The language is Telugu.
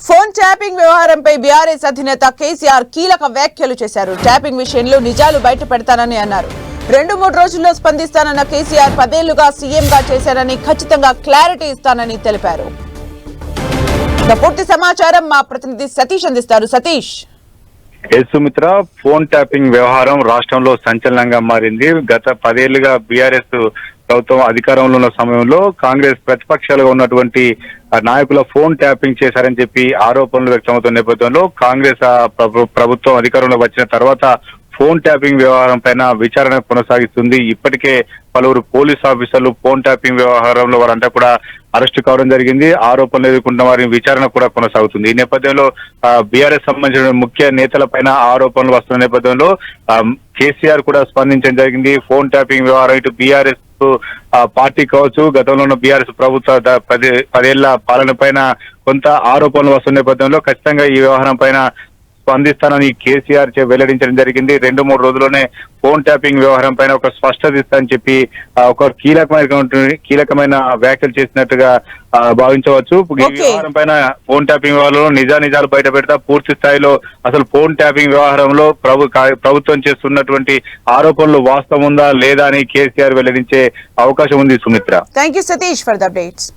ఫోన్ ట్యాపింగ్ వ్యవహారంపై బీఆర్ఎస్ అధినేత కేసీఆర్ కీలక వ్యాఖ్యలు చేశారు. ట్యాపింగ్ విషయంలో నిజాలు బయట పెడతానని అన్నారు. 2-3 రోజుల్లో స్పందిస్తానన్న కేసీఆర్ 10 ఏళ్లుగా సీఎంగా చేశారని ఖచ్చితంగా క్లారిటీ ఇస్తానని తెలిపారు. పూర్తి సమాచారం మా ప్రతినిధి సతీష్ అందిస్తారు. సతీష్. సుమిత్ర, ఫోన్ ట్యాపింగ్ వ్యవహారం రాష్ట్రంలో సంచలనంగా మారింది. గత 10 ఏళ్లుగా బీఆర్ఎస్ ప్రభుత్వం అధికారంలో ఉన్న సమయంలో కాంగ్రెస్ ప్రతిపక్షాలుగా ఉన్నటువంటి నాయకుల ఫోన్ ట్యాపింగ్ చేశారని చెప్పి ఆరోపణలు వ్యక్తమవుతున్న నేపథ్యంలో కాంగ్రెస్ ప్రభుత్వం అధికారంలో వచ్చిన తర్వాత ఫోన్ ట్యాపింగ్ వ్యవహారం పైన విచారణ కొనసాగిస్తుంది. ఇప్పటికే పలువురు పోలీస్ ఆఫీసర్లు ఫోన్ ట్యాపింగ్ వ్యవహారంలో వారంతా కూడా అరెస్టు కావడం జరిగింది. ఆరోపణలు ఎదుర్కొంటున్న వారి విచారణ కూడా కొనసాగుతుంది. ఈ నేపథ్యంలో బీఆర్ఎస్ సంబంధించిన ముఖ్య నేతల పైన ఆరోపణలు వస్తున్న నేపథ్యంలో కేసీఆర్ కూడా స్పందించడం జరిగింది. ఫోన్ ట్యాపింగ్ వ్యవహారం ఇటు బీఆర్ఎస్ పార్టీ కావచ్చు, గతంలో ఉన్న బీఆర్ఎస్ ప్రభుత్వ 10 ఏళ్ల పాలన పైన కొంత ఆరోపణలు వస్తున్న నేపథ్యంలో ఖచ్చితంగా ఈ వ్యవహారం పైన స్పందిస్తానని కేసీఆర్ వెల్లడించడం జరిగింది. 2-3 రోజుల్లోనే ఫోన్ ట్యాపింగ్ వ్యవహారం పైన ఒక స్పష్టత ఇస్తానని చెప్పి ఒక కీలకమైన వ్యాఖ్యలు చేసినట్టుగా భావించవచ్చు. ఈ వ్యవహారం పైన ఫోన్ ట్యాపింగ్ వ్యవహారంలో నిజాలు బయట పెడతా పూర్తి స్థాయిలో అసలు ఫోన్ ట్యాపింగ్ వ్యవహారంలో ప్రభుత్వం చేస్తున్నటువంటి ఆరోపణలు వాస్తవం ఉందా లేదా అని కేసీఆర్ వెల్లడించే అవకాశం ఉంది. Sumitra, thank you Satish for the updates.